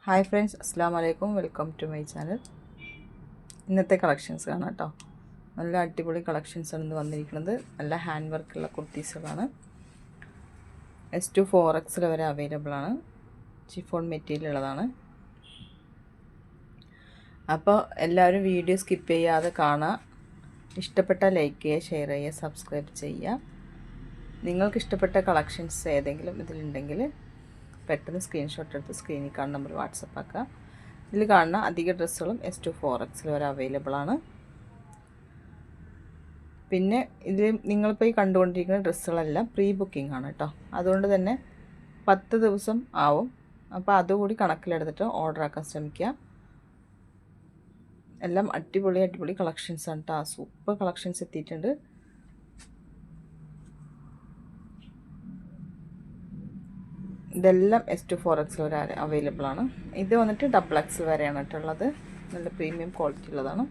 Hi friends, അസ്സാം വലൈക്കും. Welcome to my channel. ഇന്നത്തെ കളക്ഷൻസ് കാണാം കേട്ടോ. നല്ല അടിപൊളി കളക്ഷൻസാണ് ഇന്ന് വന്നിരിക്കുന്നത്. നല്ല ഹാൻഡ് വർക്കുള്ള കുർത്തീസുകളാണ്. S2 4X വരെ അവൈലബിൾ ആണ്. ചിഫോൺ മെറ്റീരിയൽ ഉള്ളതാണ്. അപ്പോൾ എല്ലാവരും വീഡിയോ സ്കിപ്പ് ചെയ്യാതെ കാണുക. ഇഷ്ടപ്പെട്ട ലൈക്ക് ചെയ്യുക, ഷെയർ ചെയ്യുക, സബ്സ്ക്രൈബ് ചെയ്യുക. നിങ്ങൾക്ക് ഇഷ്ടപ്പെട്ട കളക്ഷൻസ് ഏതെങ്കിലും ഇതിലുണ്ടെങ്കിൽ പെട്ടെന്ന് സ്ക്രീൻഷോട്ട് എടുത്ത് സ്ക്രീനിൽ കാണുന്ന നമ്പർ വാട്സപ്പ് ആക്കുക. ഇതിൽ കാണുന്ന അധിക ഡ്രസ്സുകളും S2 4X വരെ അവൈലബിൾ ആണ്. പിന്നെ ഇതിൽ നിങ്ങളിപ്പോൾ ഈ കണ്ടുകൊണ്ടിരിക്കുന്ന ഡ്രസ്സുകളെല്ലാം പ്രീ ബുക്കിംഗ് ആണ് കേട്ടോ. അതുകൊണ്ട് തന്നെ 10 ദിവസം ആവും. അപ്പോൾ അതുകൂടി കണക്കിലെടുത്തിട്ട് ഓർഡർ ആക്കാൻ ശ്രമിക്കുക. എല്ലാം അടിപൊളി കളക്ഷൻസ് ആണ് കേട്ടോ. സൂപ്പർ കളക്ഷൻസ് എത്തിയിട്ടുണ്ട്. ഇതെല്ലാം S2 4X വരെ അവൈലബിൾ ആണ്. ഇത് വന്നിട്ട് XXL വരെയാണ് കേട്ടുള്ളത്. നല്ല പ്രീമിയം ക്വാളിറ്റി ഉള്ളതാണ്.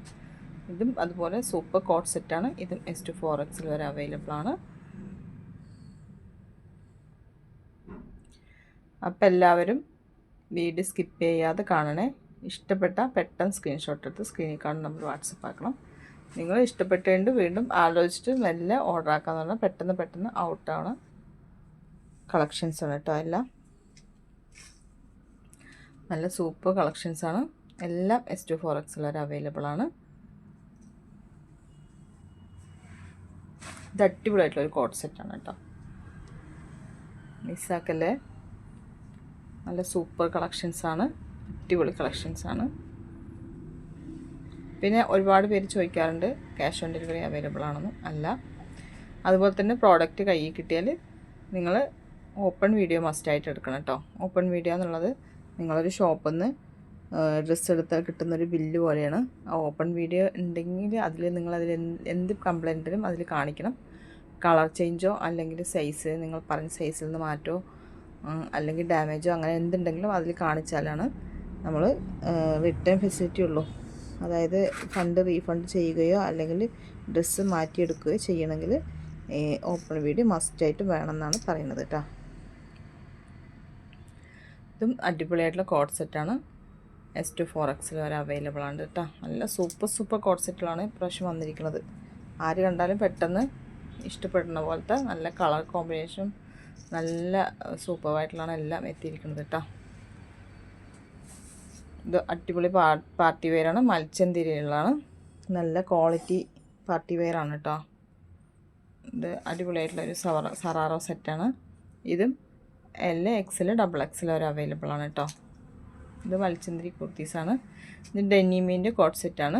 ഇതും അതുപോലെ സൂപ്പർ കോട്ട് സെറ്റാണ്. ഇതും S2 4X വരെ അവൈലബിൾ ആണ്. അപ്പോൾ എല്ലാവരും വീഡിയോ സ്കിപ്പ് ചെയ്യാതെ കാണണേ. ഇഷ്ടപ്പെട്ട പെട്ടെന്ന് സ്ക്രീൻഷോട്ട് എടുത്ത് സ്ക്രീനിൽ കാണുന്ന നമ്പർ വാട്സപ്പ് ആക്കണം. നിങ്ങൾ ഇഷ്ടപ്പെട്ടുകൊണ്ട് വീണ്ടും ആലോചിച്ചിട്ട് നല്ല ഓർഡർ ആക്കാന്ന് പറഞ്ഞാൽ പെട്ടെന്ന് ഔട്ടാണ് കളക്ഷൻസാണ് കേട്ടോ. എല്ലാം നല്ല സൂപ്പർ കളക്ഷൻസാണ്. എല്ലാം S2 4X വരെ അവൈലബിൾ ആണ്. ഇത് അടിപൊളിയായിട്ടുള്ളൊരു കോട്ട് സെറ്റാണ് കേട്ടോ. മിസ്സാക്കല്ലേ. നല്ല സൂപ്പർ കളക്ഷൻസാണ്. അടിപൊളി കളക്ഷൻസാണ്. പിന്നെ ഒരുപാട് പേര് ചോദിക്കാറുണ്ട് ക്യാഷ് ഓൺ ഡെലിവറി അവൈലബിൾ ആണെന്നും. അല്ല, അതുപോലെ തന്നെ പ്രോഡക്റ്റ് കയ്യിൽ കിട്ടിയാൽ നിങ്ങൾ ഓപ്പൺ വീഡിയോ മസ്റ്റായിട്ട് എടുക്കണം കേട്ടോ. ഓപ്പൺ വീഡിയോ എന്നുള്ളത് നിങ്ങളൊരു ഷോപ്പിൽ നിന്ന് ഡ്രസ്സ് എടുത്താൽ കിട്ടുന്നൊരു ബില്ല് പോലെയാണ്. ആ ഓപ്പൺ വീഡിയോ ഉണ്ടെങ്കിൽ നിങ്ങളതിൽ എന്ത് കംപ്ലൈൻറ്റിലും അതിൽ കാണിക്കണം. കളർ ചേഞ്ചോ അല്ലെങ്കിൽ സൈസ് നിങ്ങൾ പറഞ്ഞ സൈസിൽ നിന്ന് മാറ്റോ അല്ലെങ്കിൽ ഡാമേജോ അങ്ങനെ എന്തുണ്ടെങ്കിലും അതിൽ കാണിച്ചാലാണ് നമ്മൾ റിട്ടേൺ ഫെസിലിറ്റി ഉള്ളൂ. അതായത് ഫണ്ട് റീഫണ്ട് ചെയ്യുകയോ അല്ലെങ്കിൽ ഡ്രസ്സ് മാറ്റിയെടുക്കുകയോ ചെയ്യണമെങ്കിൽ ഓപ്പൺ വീഡിയോ മസ്റ്റായിട്ട് വേണമെന്നാണ് പറയുന്നത് കേട്ടോ. ഇതും അടിപൊളിയായിട്ടുള്ള കോട്ട് സെറ്റാണ്. S2 4X വരെ അവൈലബിൾ ആണ് കേട്ടോ. നല്ല സൂപ്പർ കോട്ട് സെറ്റുകളാണ് ഇപ്രാവശ്യം വന്നിരിക്കുന്നത്. ആര് കണ്ടാലും പെട്ടെന്ന് ഇഷ്ടപ്പെടുന്ന പോലത്തെ നല്ല കളർ കോമ്പിനേഷൻ നല്ല സൂപ്പറായിട്ടുള്ളതാണ് എല്ലാം എത്തിയിരിക്കുന്നത് കേട്ടോ. ഇത് അടിപൊളി പാർട്ടി വെയറാണ്. മൽച്ചന്തിരിയിലുള്ളതാണ്. നല്ല ക്വാളിറ്റി പാർട്ടി വെയറാണ് കേട്ടോ. ഇത് അടിപൊളിയായിട്ടുള്ളൊരു സറാറോ സെറ്റാണ്. ഇതും L, XL, XXL വരെ അവൈലബിൾ ആണ് കേട്ടോ. ഇത് മൽച്ചന്തിരി കുർത്തീസാണ്. ഇത് ഡെനിമിൻ്റെ കോട്ട് സെറ്റാണ്.